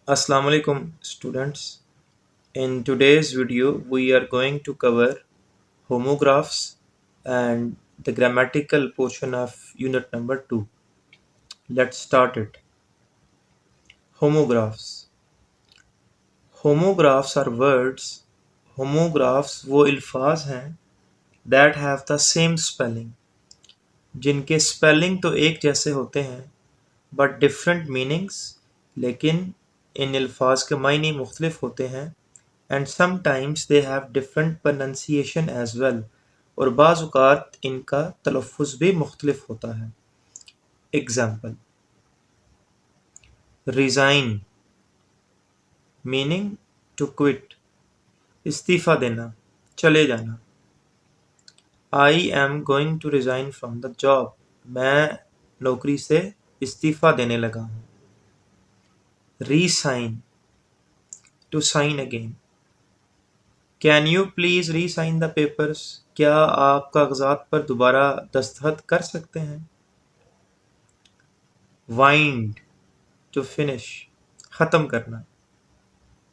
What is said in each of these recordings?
Assalamu alaikum students. In today's video we are going to cover homographs and the grammatical portion of unit number 2. Let's start it. Homographs. Homographs are words. Homographs वो अल्फाज हैं that have the same spelling, जिनके spelling तो एक जैसे होते हैं but different meanings, लेकिन इन अल्फाज के मायने मुख्तलिफ होते हैं and sometimes they have different pronunciation as well, और बाज़ औक़ात इनका तलफ़्फ़ुज़ भी मुख्तलिफ होता है। Example: resign meaning to quit, इस्तीफ़ा देना, चले जाना। I am going to resign from the job, मैं नौकरी से इस्तीफ़ा देने लगा हूँ। Resign to sign again. Can you please resign the papers, क्या आप कागज़ात पर दोबारा दस्तखत कर सकते हैं। वाइंड टू फिनिश, ख़त्म करना।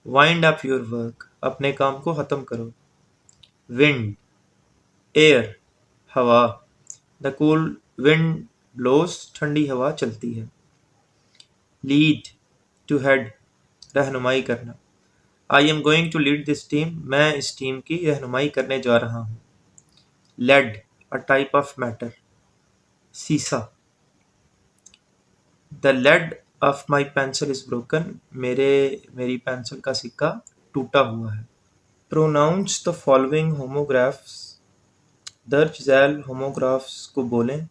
वाइंड अप योर वर्क, अपने काम को ख़त्म करो। विंड एयर, हवा। द कूल विंड ब्लोज, ठंडी हवा चलती है। लीड टू हेड, रहनुमाई करना। I am going to lead this team, मैं इस टीम की रहनुमाई करने जा रहा हूँ। Lead a type of matter, सीसा। The lead of my pencil is broken, मेरी पेंसिल का सिक्का टूटा हुआ है। प्रोनाउंस द फॉलोइंग होमोग्राफ्स, दर्ज झैल होमोग्राफ्स को बोलें।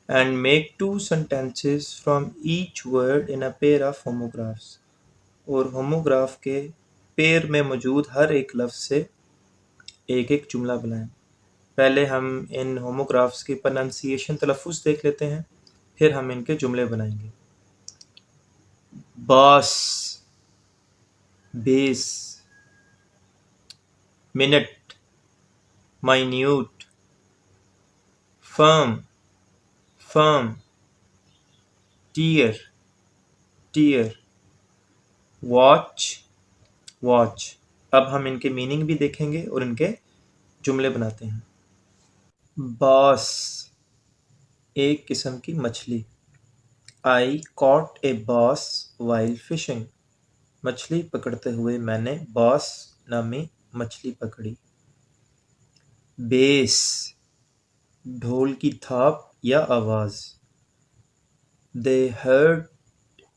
And make two sentences from each word in a pair of homographs, और होमोग्राफ के पेयर में मौजूद हर एक लफ्ज़ से एक एक जुमला बनाएं। पहले हम इन होमोग्राफ्स की प्रोनाउंसिएशन तलफ़्फ़ुज़ देख लेते हैं, फिर हम इनके जुमले बनाएंगे। Bass, bass. Minute, minute. Firm, firm. Tear, tear. Watch, watch. अब हम इनके मीनिंग भी देखेंगे और इनके जुमले बनाते हैं। बॉस, एक किस्म की मछली। I caught a bass while fishing, मछली पकड़ते हुए मैंने बॉस नामी मछली पकड़ी। बेस, ढोल की थाप या आवाज़। दे heard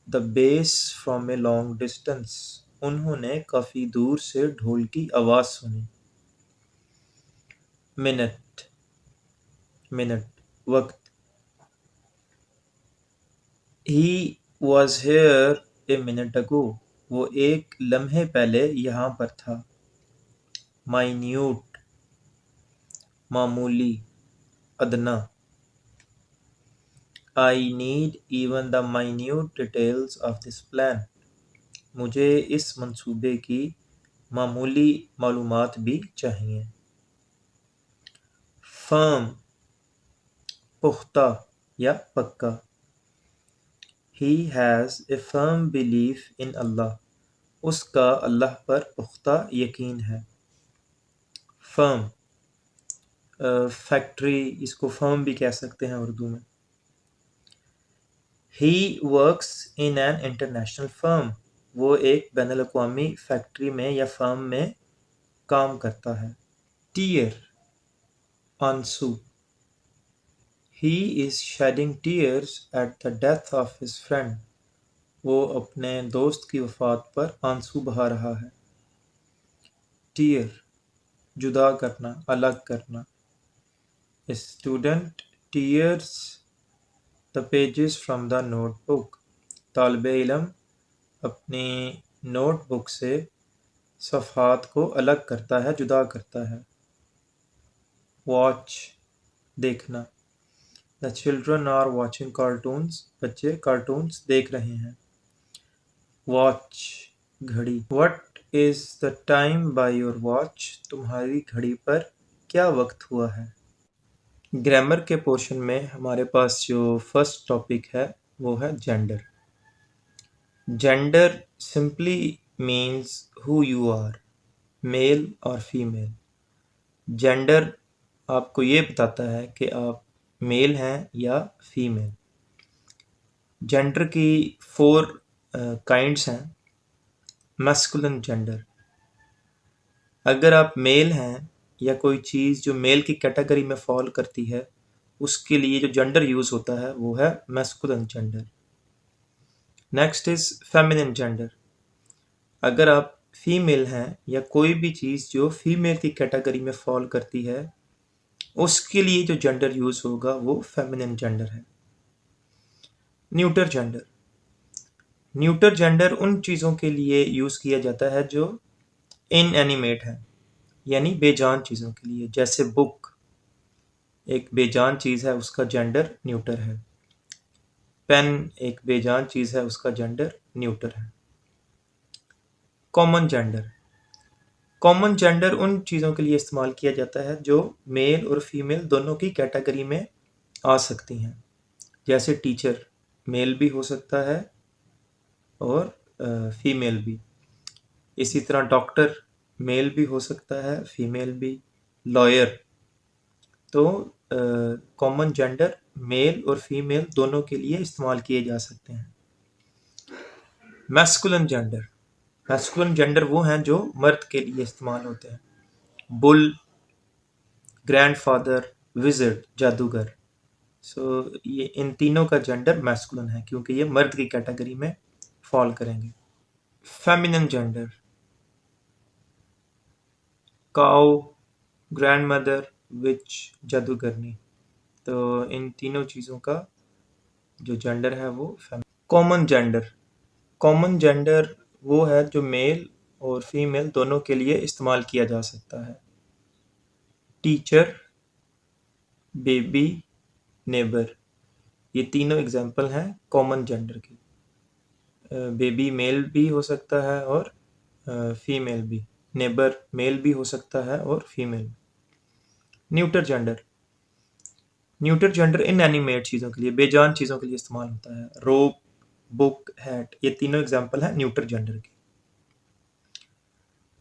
the base from a long distance, उन्होंने काफ़ी दूर से ढोल की आवाज़ सुनी। मिनट, मिनट, वक्त। He was here a minute ago, वो एक लम्हे पहले यहाँ पर था। माइन्यूट, मामूली, अदना। I need even the minute details of this plan, मुझे इस मंसूबे की मामूली मालूमात भी चाहिए। फर्म, पुख्ता या पक्का। He has a firm belief in Allah, उसका अल्लाह पर पुख्ता यकीन है। फर्म, फैक्ट्री, इसको फर्म भी कह सकते हैं उर्दू में। He works in an international firm, वो एक बैनुल-अक़वामी फैक्ट्री में या फर्म में काम करता है। टीयर, आंसू। He is shedding tears at the death of his friend, वो अपने दोस्त की वफ़ात पर आंसू बहा रहा है। टीयर, जुदा करना, अलग करना। A student tears the pages from the notebook, तालिब-ए-इल्म अपनी नोटबुक से सफ़हात को अलग करता है, जुदा करता है। वॉच, देखना। The children are watching cartoons, बच्चे कार्टून्स देख रहे हैं। वॉच, घड़ी। What is the time by your watch, तुम्हारी घड़ी पर क्या वक्त हुआ है। ग्रामर के पोर्शन में हमारे पास जो फर्स्ट टॉपिक है वो है gender. Gender simply means who you are, male or female. Gender आपको ये बताता है कि आप मेल हैं या फीमेल. जेंडर की 4 काइंड्स हैं. मैस्कुलिन जेंडर, अगर आप मेल हैं या कोई चीज़ जो मेल की कैटेगरी में फॉल करती है, उसके लिए जो जेंडर यूज़ होता है वो है masculine gender. Next is feminine gender, अगर आप फीमेल हैं या कोई भी चीज़ जो फीमेल की कैटेगरी में फॉल करती है, उसके लिए जो जेंडर यूज़ होगा वो फेमिनिन जेंडर है. न्यूटर जेंडर, न्यूटर जेंडर उन चीज़ों के लिए यूज़ किया जाता है जो इनएनिमेट है, यानी बेजान चीज़ों के लिए. जैसे बुक एक बेजान चीज़ है, उसका जेंडर न्यूटर है. पेन एक बेजान चीज़ है, उसका जेंडर न्यूटर है. कॉमन जेंडर, कॉमन जेंडर उन चीज़ों के लिए इस्तेमाल किया जाता है जो मेल और फीमेल दोनों की कैटेगरी में आ सकती हैं. जैसे टीचर मेल भी हो सकता है और फीमेल भी. इसी तरह डॉक्टर मेल भी हो सकता है, फीमेल भी. लॉयर, तो कॉमन जेंडर मेल और फीमेल दोनों के लिए इस्तेमाल किए जा सकते हैं. मैस्कुलिन जेंडर, मैस्कुलिन जेंडर वो हैं जो मर्द के लिए इस्तेमाल होते हैं. बुल, ग्रैंडफादर, विज़र्ड जादूगर. सो ये इन तीनों का जेंडर मैस्कुलिन है क्योंकि ये मर्द की कैटेगरी में फॉल करेंगे. फेमिनिन जेंडर, काउ, ग्रैंडमदर, विच, जादूगरनी. तो इन तीनों चीज़ों का जो जेंडर है वो कॉमन जेंडर, कॉमन जेंडर वो है जो मेल और फीमेल दोनों के लिए इस्तेमाल किया जा सकता है. टीचर, बेबी, नेबर, ये तीनों एग्जाम्पल हैं कॉमन जेंडर के. बेबी मेल भी हो सकता है और फीमेल भी. नेबर मेल भी हो सकता है और female. Neuter gender, neuter gender inanimate चीज़ों के लिए, बेजान चीज़ों के लिए इस्तेमाल होता है. रोप, बुक, हैट, ये तीनों एग्जाम्पल हैं न्यूटर जेंडर के.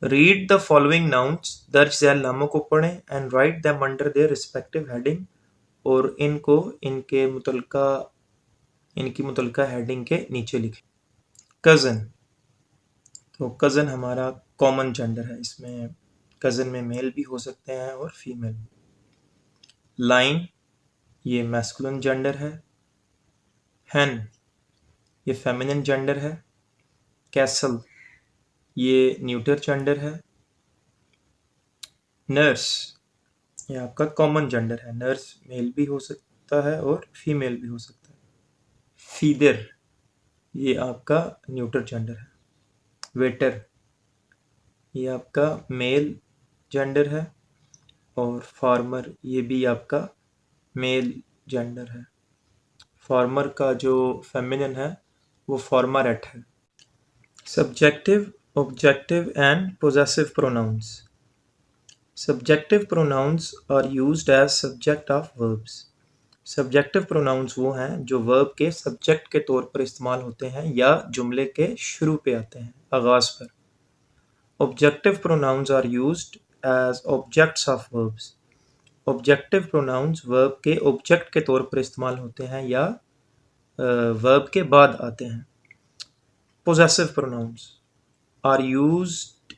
रीड द फॉलोइंग नाउन्स, दर्ज झैल नामों को पढ़ें and right them under their respective heading, और इनको इनकी मुतलका हेडिंग के नीचे लिखें. कज़न, तो कज़न हमारा कॉमन जेंडर है. इसमें कज़न में मेल भी हो सकते हैं और फीमेल भी. लाइन, ये मैस्कुलिन जेंडर है. हैन, ये फेमिनिन जेंडर है. कैसल, ये न्यूटर जेंडर है. नर्स, ये आपका कॉमन जेंडर है. नर्स मेल भी हो सकता है और फीमेल भी हो सकता है. फीदर, ये आपका न्यूटर जेंडर है. वेटर, ये आपका मेल जेंडर है. और फार्मर, ये भी आपका मेल जेंडर है. फार्मर का जो फेमिनिन है वो फार्मरेट है. Subjective, objective and possessive pronouns. Subjective pronouns are used as subject of verbs. Subjective pronouns वो हैं जो वर्ब के सब्जेक्ट के तौर पर इस्तेमाल होते हैं या जुमले के शुरू पे आते हैं, आगाज पर. Objective pronouns are used as objects of verbs. Objective pronouns verb के ऑब्जेक्ट के तौर पर इस्तेमाल होते हैं या वर्ब के बाद आते हैं. Possessive pronouns are used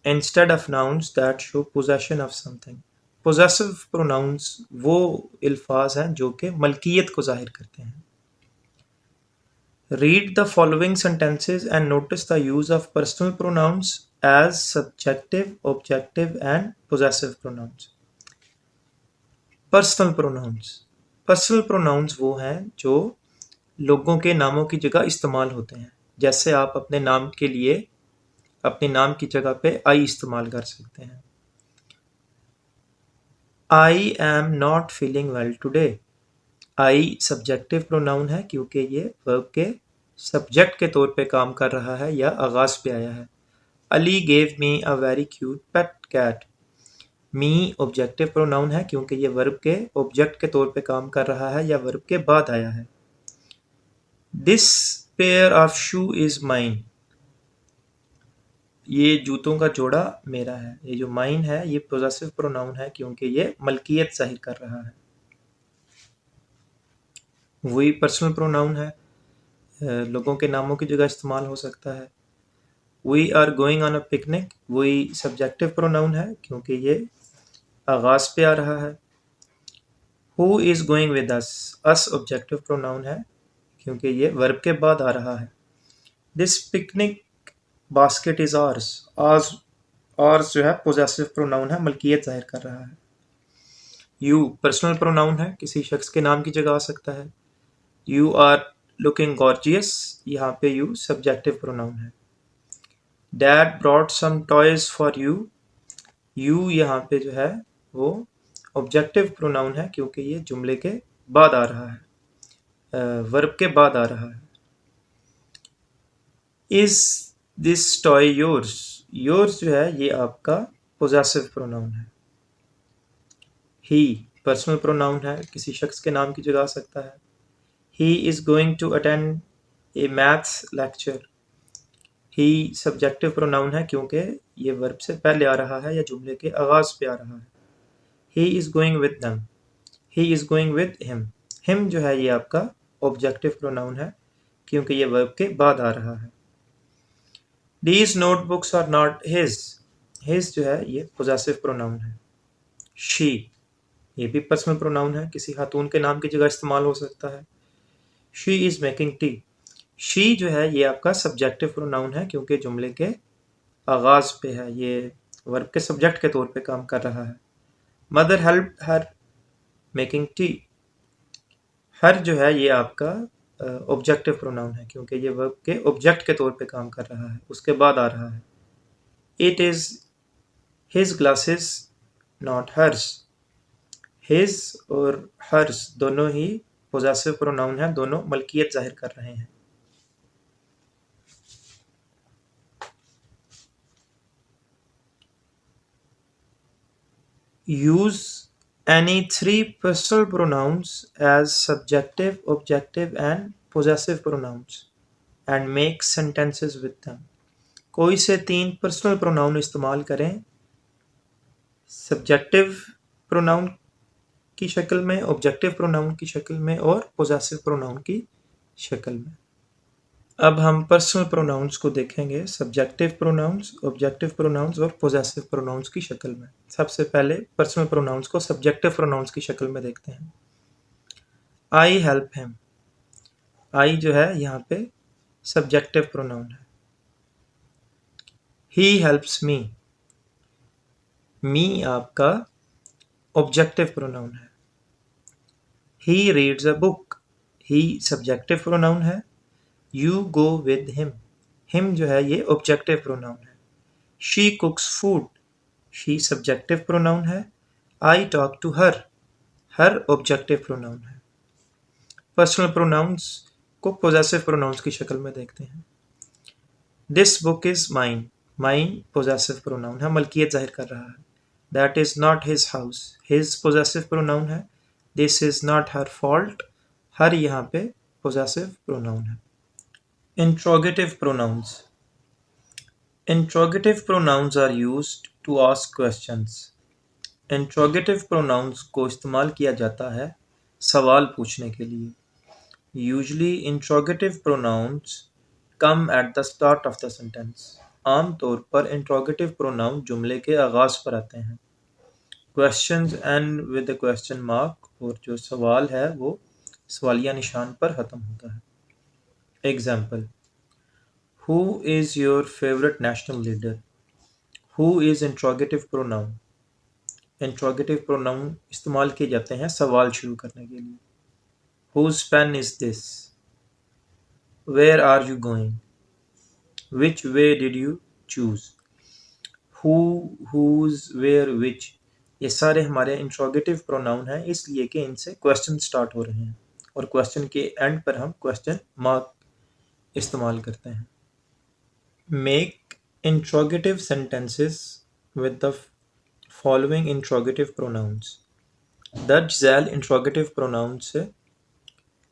instead of nouns that show possession of something. Possessive pronouns वो अल्फाज हैं जो कि मलकियत को जाहिर करते हैं. Read the following sentences and notice the use of personal pronouns as subjective, objective and possessive pronouns. Personal pronouns, personal pronouns वो हैं जो लोगों के नामों की जगह इस्तेमाल होते हैं. जैसे आप अपने नाम के लिए अपने नाम की जगह पे आई इस्तेमाल कर सकते हैं. I am not feeling well today. I subjective pronoun है क्योंकि ये वर्ब के सब्जेक्ट के तौर पे काम कर रहा है या आगाज पे आया है. Ali gave me a very cute pet cat. Me objective pronoun है क्योंकि ये वर्ब के ऑब्जेक्ट के तौर पे काम कर रहा है या वर्ब के बाद आया है. This pair of shoe is mine. ये जूतों का जोड़ा मेरा है। ये जो माइन है ये पोजेसिव प्रोनाउन है क्योंकि ये मलकियत जाहिर कर रहा है। वही पर्सनल प्रोनाउन है, लोगों के नामों की जगह इस्तेमाल हो सकता है। We are going on a picnic, वही सब्जेक्टिव प्रोनाउन है क्योंकि ये आगाज पे आ रहा है। Who is going with us objective pronoun है क्योंकि ये वर्ब के बाद आ रहा है। This picnic basket is ours, ours जो है पोजेसिव प्रोनाउन है, मलकियत जाहिर कर रहा है। यू पर्सनल प्रोनाउन है, किसी शख्स के नाम की जगह आ सकता है। यू आर लुकिंग गॉर्जियस, यहाँ पे यू सब्जेक्टिव प्रोनाउन है। Dad brought some toys for you, you यहाँ पे जो है वो ऑब्जेक्टिव प्रोनाउन है क्योंकि ये जुमले के बाद आ रहा है, वर्ब के बाद आ रहा है। Is this toy yours, yours जो है ये आपका पोजेसिव प्रोनाउन है। ही पर्सनल प्रोनाउन है, किसी शख्स के नाम की जगह आ सकता है। He is going to attend a maths lecture, he subjective pronoun है क्योंकि ये वर्ब से पहले आ रहा है या जुमले के आगाज पे आ रहा है। He is going with them, he is going with him, him जो है ये आपका ऑब्जेक्टिव प्रोनाउन है क्योंकि ये वर्ब के बाद आ रहा है। These notebooks are not his, his जो है ये पोजेसिव प्रोनाउन है। शी ये भी पर्सनल प्रोनाउन है, किसी खातून के नाम की जगह इस्तेमाल हो सकता है। She is making tea, she जो है ये आपका सब्जेक्टिव प्रोनाउन है क्योंकि जुमले के आगाज पे है, ये वर्ब के सब्जेक्ट के तौर पे काम कर रहा है। Mother help her making tea, her जो है ये आपका ऑब्जेक्टिव प्रोनाउन है क्योंकि ये वर्ब के ऑब्जेक्ट के तौर पे काम कर रहा है, उसके बाद आ रहा है। It is his glasses not hers, his और हर्स दोनों ही पोजेसिव प्रोनाउन है, दोनों मलकियत जाहिर कर रहे हैं। Use any three personal pronouns as subjective, objective and possessive pronouns and make sentences with them। कोई से तीन पर्सनल प्रोनाउन इस्तेमाल करें सब्जेक्टिव प्रोनाउन की शक्ल में, ऑब्जेक्टिव प्रोनाउन की शक्ल में और पोजेसिव प्रोनाउन की शक्ल में। अब हम पर्सनल प्रोनाउंस को देखेंगे सब्जेक्टिव प्रोनाउंस, ऑब्जेक्टिव प्रोनाउंस और पोजेसिव प्रोनाउंस की शक्ल में। सबसे पहले पर्सनल प्रोनाउंस को सब्जेक्टिव प्रोनाउंस की शक्ल में देखते हैं। आई हेल्प हिम, आई जो है यहाँ पे सब्जेक्टिव प्रोनाउन है। ही हेल्प्स मी, मी आपका ऑब्जेक्टिव प्रोनाउन है। He reads a book, he subjective pronoun है। यू गो विद हिम जो है ये ऑब्जेक्टिव प्रोनाउन है। She cooks food, she subjective pronoun है। I talk to her objective pronoun है। पर्सनल प्रोनाउंस को पोजेसिव प्रोनाउंस की शक्ल में देखते हैं। This book is mine, mine possessive pronoun है, मलकियत जाहिर कर रहा है। That is not his house, his possessive pronoun है। This is not her fault, her यहाँ पे पोजेसिव प्रोनाउन है। Interrogative pronouns, interrogative pronouns are used to ask questions. Interrogative pronouns को इस्तेमाल किया जाता है सवाल पूछने के लिए। Usually interrogative pronouns come at the start of the sentence, आमतौर पर इंट्रोगेटिव प्रोनाउन जुमले के आगाज पर आते हैं। Questions and with the question mark, और जो सवाल है वो सवालिया निशान पर ख़त्म होता है। Example, who is your favourite national leader, who is interrogative pronoun. Interrogative pronoun इस्तेमाल किए जाते हैं सवाल शुरू करने के लिए। Whose pen is this, where are you going, which way did you choose. Who, whose, where, which, ये सारे हमारे इंट्रोगेटिव प्रोनाउन हैं इसलिए कि इनसे क्वेश्चन स्टार्ट हो रहे हैं और क्वेश्चन के एंड पर हम क्वेश्चन मार्क इस्तेमाल करते हैं। Make interrogative sentences with the following interrogative pronounce. दर्ज झैल इंट्रोगेटिव प्रोनाउन से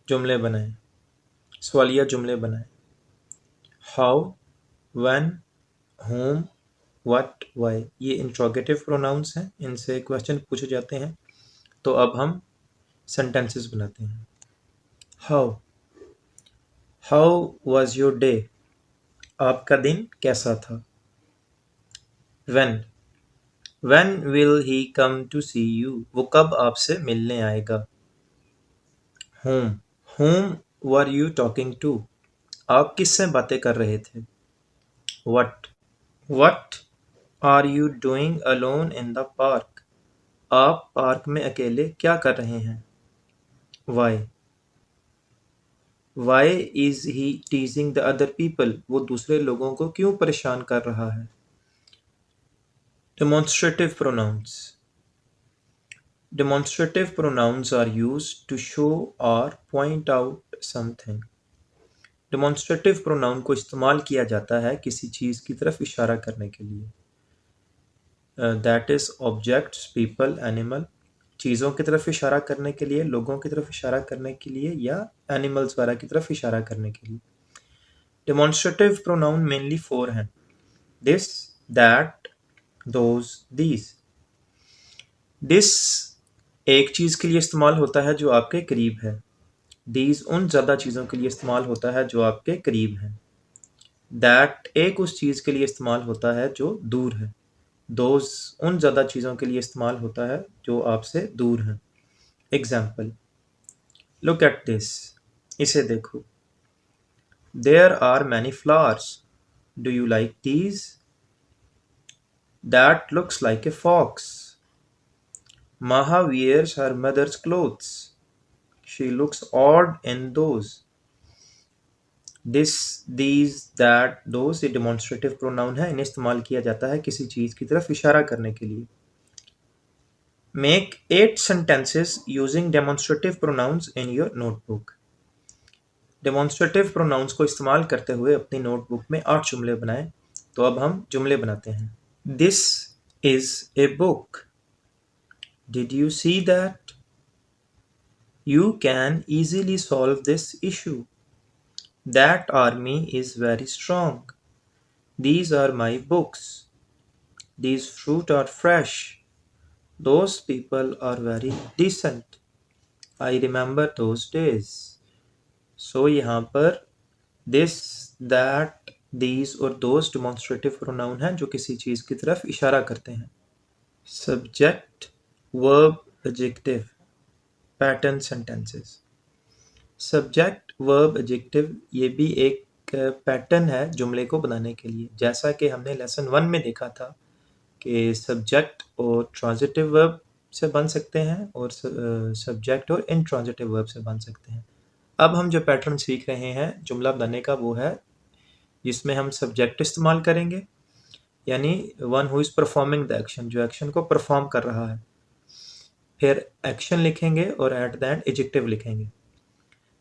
जुमले बनाएं, सवालिया जुमले बनाएं। How, when, whom, what, why ये इंट्रोगेटिव प्रोनाउंस हैं, इनसे क्वेश्चन पूछे जाते हैं। तो अब हम सेंटेंसेस बनाते हैं। How, how was your day, आपका दिन कैसा था। When, when will he come to see you, वो कब आपसे मिलने आएगा। whom, whom were you talking to, आप किससे बातें कर रहे थे। what are you doing alone in the park, आप पार्क में अकेले क्या कर रहे हैं। why, why is he teasing the other people, वो दूसरे लोगों को क्यों परेशान कर रहा है। demonstrative pronouns, demonstrative pronouns are used to show or point out something। Demonstrative pronoun को इस्तेमाल किया जाता है किसी चीज़ की तरफ इशारा करने के लिए। That is objects, people, animal, चीज़ों की तरफ इशारा करने के लिए, लोगों की तरफ इशारा करने के लिए, या एनिमल्स वगैरह की तरफ इशारा करने के लिए। डेमोन्स्ट्रेटिव प्रोनाउन मेनली 4 हैं। This, that, those, these. This एक चीज़ के लिए इस्तेमाल होता है जो आपके करीब है। दीज उन ज़्यादा चीज़ों के लिए इस्तेमाल होता है जो आपके करीब हैं। दैट एक उस चीज़ के लिए इस्तेमाल होता है जो दूर है। दोज उन ज़्यादा चीज़ों के लिए इस्तेमाल होता है जो आपसे दूर हैं। एग्जाम्पल, लुक एट दिस, इसे देखो। There are many flowers, do you like these. That looks like a fox. Maha wears her mother's clothes. She looks odd in those. This, these, that, those ये demonstrative pronoun है, इन्हें इस्तेमाल किया जाता है किसी चीज़ की तरफ इशारा करने के लिए। Make 8 sentences using demonstrative pronouns in your notebook. Demonstrative pronouns को इस्तेमाल करते हुए अपनी नोटबुक में 8 जुमले बनाएं। तो अब हम जुमले बनाते हैं। This is a book. Did you see that? You can easily solve this issue. That army is very strong. These are my books. These fruit are fresh. Those people are very decent. I remember those days. So यहाँ पर this, that, these और those demonstrative pronoun हैं जो किसी चीज़ की तरफ इशारा करते हैं। Subject, verb, adjective, pattern sentences. Subject, verb, adjective ये भी एक पैटर्न है जुमले को बनाने के लिए। जैसा कि हमने लेसन 1 में देखा था कि सब्जेक्ट और ट्रांजिटिव वर्ब से बन सकते हैं और सब्जेक्ट और इंट्रांजिटिव वर्ब से बन सकते हैं। अब हम जो पैटर्न सीख रहे हैं जुमला बनाने का वो है जिसमें हम सब्जेक्ट इस्तेमाल करेंगे, यानी one who is performing the action, जो एक्शन को परफॉर्म कर रहा है। फिर एक्शन लिखेंगे और एट द एंड एडजेक्टिव लिखेंगे।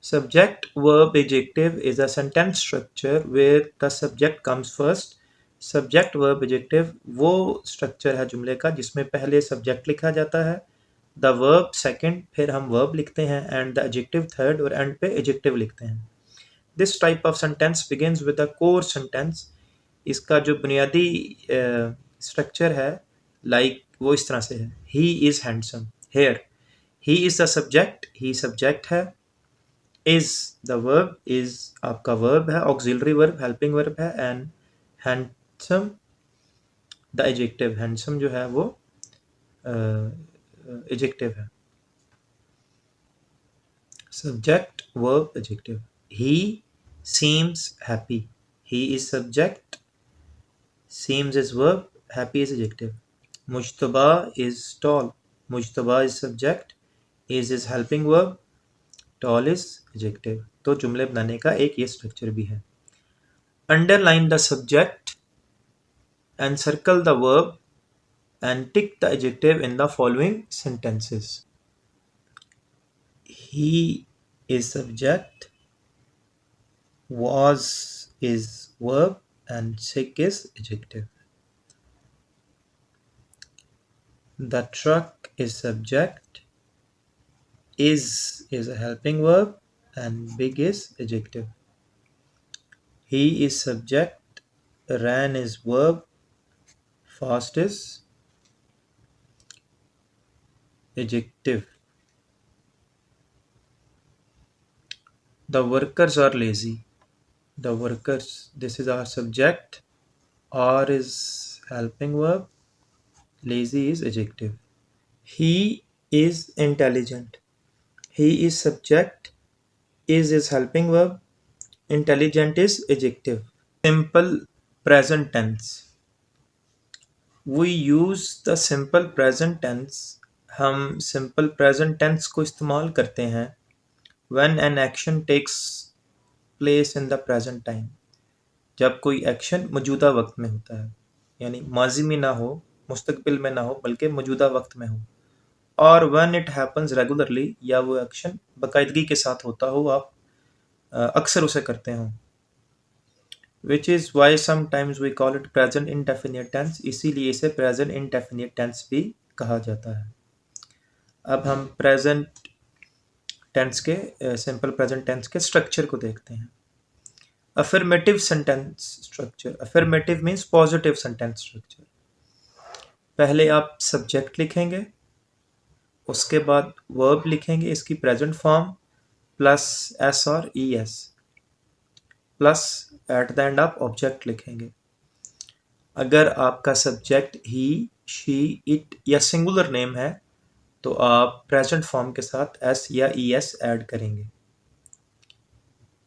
Subject verb adjective is a sentence structure where the subject comes first. Subject verb adjective वो स्ट्रक्चर है जुमले का जिसमें पहले सब्जेक्ट लिखा जाता है, द वर्ब सेकंड, फिर हम वर्ब लिखते हैं, एंड द एडजेक्टिव थर्ड, और एंड पे एडजेक्टिव लिखते हैं। This type of sentence begins with the core sentence. इसका जो बुनियादी स्ट्रक्चर है वो इस तरह से है। He is handsome. Here he is the subject, he subject है। इज द वर्ब, इज आपका वर्ब है, ऑक्सिलरी वर्ब, हेल्पिंग वर्ब है, and handsome the adjective, handsome जो है वो एडजेक्टिव है। Subject, verb, adjective. He seems happy, he is subject, seems is verb, happy is adjective. Mujtaba is tall, Mujtaba is subject, is helping verb, tall is adjective। तो जुमले बनाने का एक ये स्ट्रक्चर भी है। Underline the subject and circle the verb and tick the adjective in the following sentences. He is subject, was is verb, and sick is adjective. The truck is subject, is a helping verb, and big is adjective. He is subject, ran is verb, fast is adjective. The workers are lazy. The workers, this is our subject. Are is helping verb. Lazy is adjective. He is intelligent. He is subject. Is helping verb. Intelligent is adjective. Simple present tense. We use the simple present tense. हम simple present tense को इस्तेमाल करते हैं when an action takes place in the present time. जब कोई action मौजूदा वक्त में होता है, यानी माजी में ना हो, मुस्तकबिल में ना हो, बल्कि मौजूदा वक्त में हो. और when it happens regularly, या वो एक्शन बाकायदगी के साथ होता हो, आप अक्सर उसे करते हो. Which is why sometimes we call it present indefinite tense. इसीलिए इसे present indefinite tense भी कहा जाता है. अब हम present tense के simple present tense के structure को देखते हैं. Affirmative sentence structure. Affirmative means positive sentence structure. पहले आप subject लिखेंगे, उसके बाद verb लिखेंगे इसकी present form plus s और es plus at the end आप object लिखेंगे. अगर आपका सब्जेक्ट ही, शी, इट या सिंगुलर नेम है तो आप प्रेजेंट फॉर्म के साथ एस या ई एस ऐड करेंगे.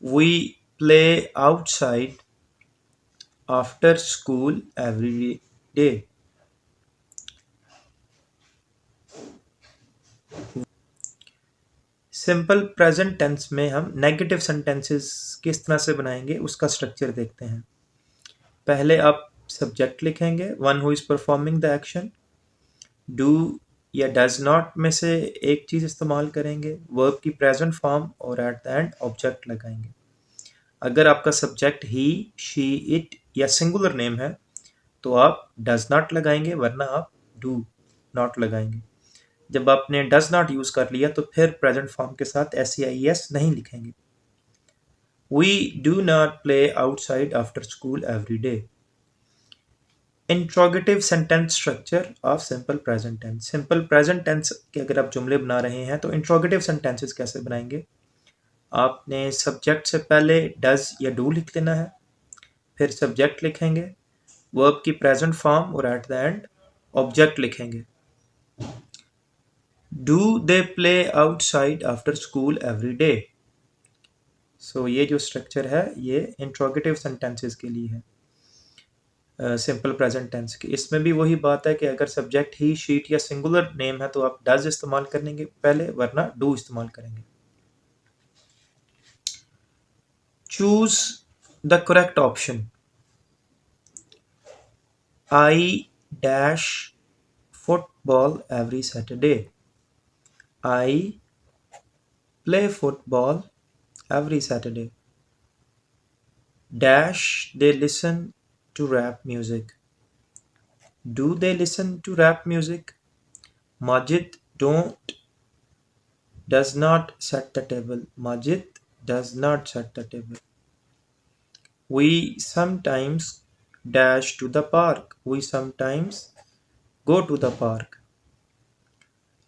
We play outside after school every day. Simple present tense में हम नेगेटिव सेंटेंसेस किस तरह से बनाएंगे उसका स्ट्रक्चर देखते हैं. पहले आप सब्जेक्ट लिखेंगे, one who is performing the action. Do या डज नॉट में से एक चीज़ इस्तेमाल करेंगे, वर्ब की प्रेजेंट फॉर्म और एट द एंड ऑब्जेक्ट लगाएंगे. अगर आपका सब्जेक्ट ही, शी, इट या सिंगुलर नेम है तो आप डज नॉट लगाएंगे, वरना आप डू नॉट लगाएंगे. जब आपने डज नॉट यूज कर लिया तो फिर प्रेजेंट फॉर्म के साथ एस या ई एस नहीं लिखेंगे. We do not play outside after school every day. Interrogative sentence structure of simple present tense. Simple present tense के अगर आप जुमले बना रहे हैं तो इंट्रोगेटिव सेंटेंसेस कैसे बनाएंगे. आपने सब्जेक्ट से पहले डज या डू लिख लेना है, फिर सब्जेक्ट लिखेंगे, वर्ब की प्रेजेंट फॉर्म और एट द एंड ऑब्जेक्ट लिखेंगे. Do they play outside after school every day. So ये जो स्ट्रक्चर है ये इंट्रोगेटिव सेंटेंसेस के लिए है, सिंपल प्रेजेंट टेंस की. इसमें भी वही बात है कि अगर सब्जेक्ट ही, शीट या सिंगुलर नेम है तो आप डज इस्तेमाल करेंगे पहले, वरना डू इस्तेमाल करेंगे. Choose the correct option. I dash football every Saturday. I play football every Saturday. Dash they listen to rap music. Do they listen to rap music? Majid does not set the table. Majid does not set the table. We sometimes dash to the park. We sometimes go to the park.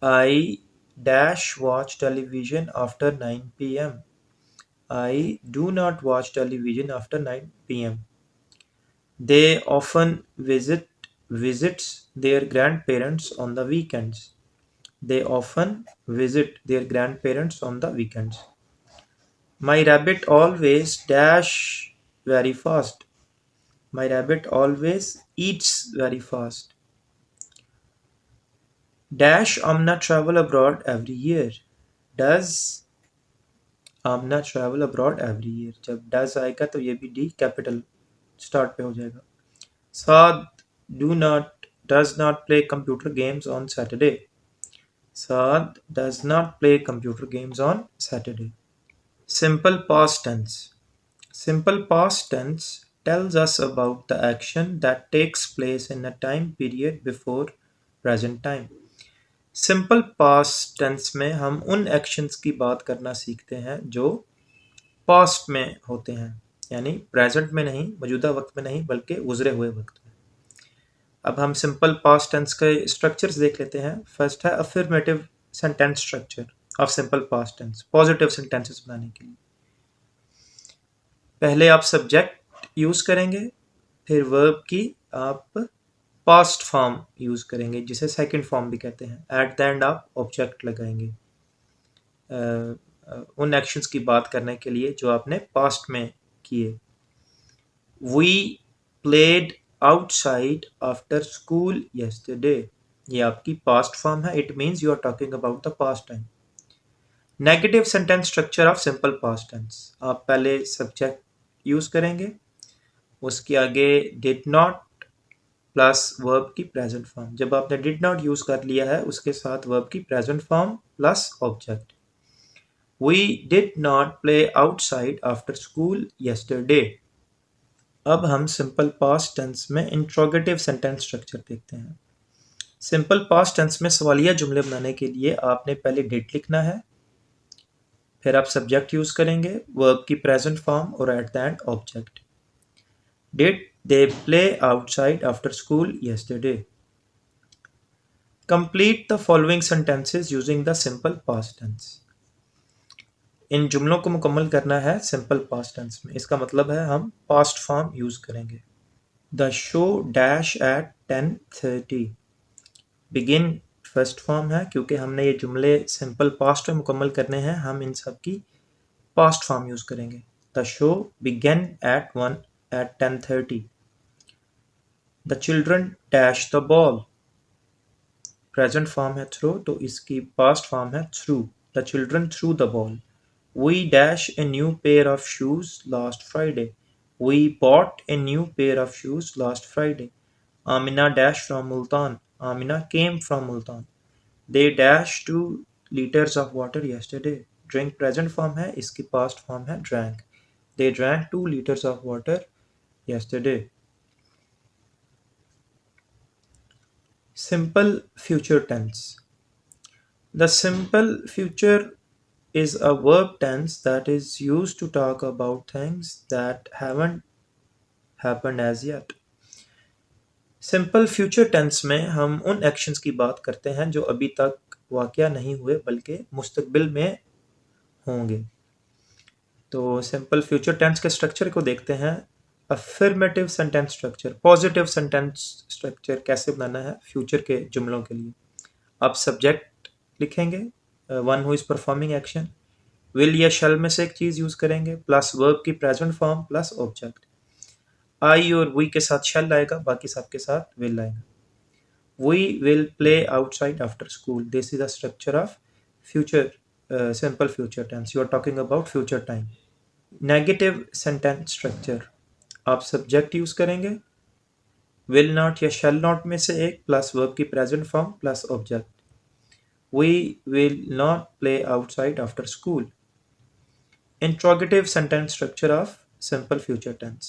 I dash watch television after 9 p.m. I do not watch television after 9 p.m. They often visits their grandparents on the weekends. They often visit their grandparents on the weekends. My rabbit always dash very fast. My rabbit always eats very fast. Dash Amna travel abroad every year. Does Amna travel abroad every year. जब does आएगा तो ये भी D capital start पे हो जाएगा. Saad does not play computer games on Saturday. Saad does not play computer games on Saturday. Simple past tense. Simple past tense tells us about the action that takes place in a time period before present time. Simple past tense में हम उन actions की बात करना सीखते हैं जो past में होते हैं. यानी प्रेजेंट में नहीं, मौजूदा वक्त में नहीं, बल्कि गुजरे हुए वक्त में। अब हम सिंपल पास्ट टेंस के स्ट्रक्चर्स देख लेते हैं। फर्स्ट है affirmative sentence structure of simple past tense, positive sentences बनाने के लिए। पहले आप सब्जेक्ट यूज करेंगे, फिर वर्ब की आप पास्ट फॉर्म यूज करेंगे, जिसे सेकंड फॉर्म भी कहते हैं। एट द एंड आप ऑब्जेक्ट लगाएंगे उन एक्शंस की बात करने के लिए जो आपने पास्ट में किए। We played outside after school yesterday, ये आपकी पास्ट फॉर्म है। It means you are talking about the past time. Negative sentence structure of simple past tense, आप पहले सब्जेक्ट यूज करेंगे, उसके आगे डिड नॉट प्लस वर्ब की प्रेजेंट फॉर्म। जब आपने डिड नॉट यूज कर लिया है, उसके साथ वर्ब की present form plus object. We did not play outside after school yesterday। अब हम सिंपल पास्ट टेंस में इंट्रोगेटिव सेंटेंस स्ट्रक्चर देखते हैं। सिंपल पास्ट टेंस में सवालिया जुमले बनाने के लिए आपने पहले डिड लिखना है, फिर आप सब्जेक्ट यूज करेंगे, वर्ब की प्रेजेंट फॉर्म और at the end object. Did they play outside after school yesterday। Complete the following sentences using the simple past tense. इन जुमलों को मुकम्मल करना है सिंपल पास्ट टेंस में। इसका मतलब है हम पास्ट फॉर्म यूज करेंगे। The show dash at 10:30। Begin first form है, क्योंकि हमने ये जुमले सिंपल पास्ट में मुकम्मल करने हैं, हम इन सब की पास्ट फॉर्म यूज करेंगे। The show began at 10:30। The children dash the ball. Present form है थ्रो, तो इसकी पास्ट फॉर्म है threw. The children threw the ball. We dash a new pair of shoes last Friday. We bought a new pair of shoes last Friday. Amina dashed from Multan. Amina came from Multan. They dashed 2 liters of water yesterday. Drink present form है, इसकी past form है drank. They drank 2 liters of water yesterday. Simple future tense. The simple future is a verb tense that is used to talk about things that haven't happened as yet. Simple future tense में हम उन actions की बात करते हैं जो अभी तक वाक़या नहीं हुए, बल्कि मुस्तकबिल में होंगे। तो सिंपल फ्यूचर टेंस के स्ट्रक्चर को देखते हैं। Affirmative sentence structure, positive sentence structure कैसे बनाना है फ्यूचर के जुमलों के लिए। आप सब्जेक्ट लिखेंगे, one who is performing action. Will या शैल में से एक चीज़ यूज़ करेंगे, प्लस वर्ब की प्रेजेंट फॉर्म प्लस ऑब्जेक्ट। आई और वी के साथ शैल आएगा, बाकी सब के साथ विल आएगा। We will play outside after school. This is the structure of future, simple future tense. You are talking about future time. Negative sentence structure. आप सब्जेक्ट यूज करेंगे, विल नॉट या शैल नॉट में से एक, plus verb की present form plus object. We will not play outside after school. Interrogative sentence structure of simple future tense.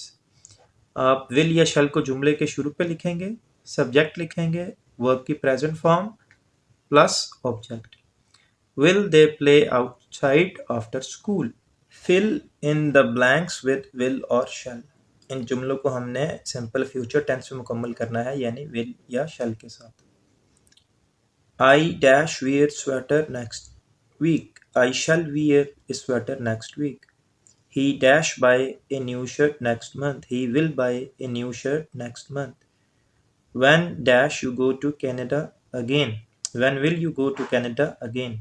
आप will या शैल को जुमले के शुरू पे लिखेंगे, सब्जेक्ट लिखेंगे, वर्ब की present form plus object. Will they play outside after school? Fill in the blanks with will or shall. इन जुमलों को हमने सिंपल फ्यूचर टेंस में मुकम्मल करना है, यानी will या shall के साथ। I dash wear sweater next week. I shall wear a sweater next week. He dash buy a new shirt next month. He will buy a new shirt next month. When dash you go to Canada again? When will you go to Canada again?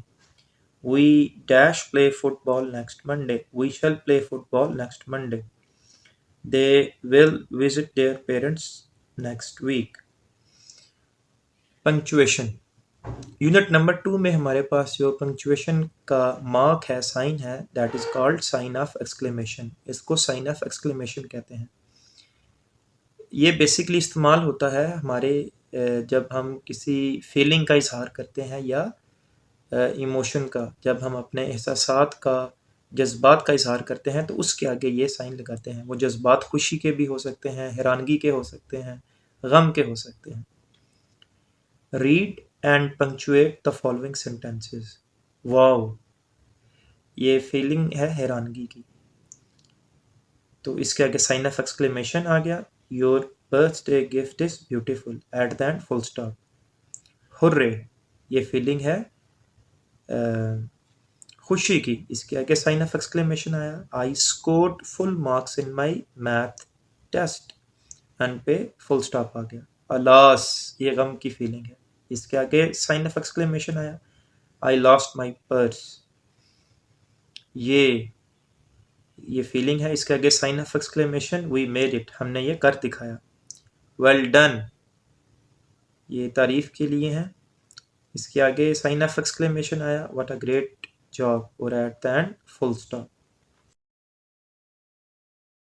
We dash play football next Monday. We shall play football next Monday. They will visit their parents next week. Punctuation. Unit number 2 में हमारे पास जो punctuation का mark है, sign है, that is called sign of exclamation. इसको sign of exclamation कहते हैं। ये बेसिकली इस्तेमाल होता है हमारे जब हम किसी फीलिंग का इजहार करते हैं या इमोशन का, जब हम अपने एहसासात का, जज्बात का इजहार करते हैं, तो उसके आगे ये साइन लगाते हैं। वो जज्बात खुशी के भी हो सकते हैं, हैरानगी के हो सकते हैं, गम के हो सकते हैं। Read and punctuate the following sentences. Wow, ये फीलिंग है हैरानगी की। तो इसके आगे साइन ऑफ एक्सक्लेमेशन आ गया, your birthday gift is beautiful, at the end full stop. Hurray, ये फीलिंग है खुशी की, इसके आगे साइन ऑफ एक्सक्लेमेशन आया, I scored full marks in my math test, end पे फुल स्टॉप आ गया। अलास, ये गम की फीलिंग है, इसके आगे साइन ऑफ एक्सक्लेमेशन आया, आई लॉस्ट माई पर्स, ये फीलिंग है, इसके आगे sign of exclamation, we made it, हमने ये कर दिखाया। वेल डन, ये तारीफ के लिए है, इसके आगे साइन ऑफ एक्सक्लेमेशन आया, व्हाट अ ग्रेट जॉब, और at the end full stop.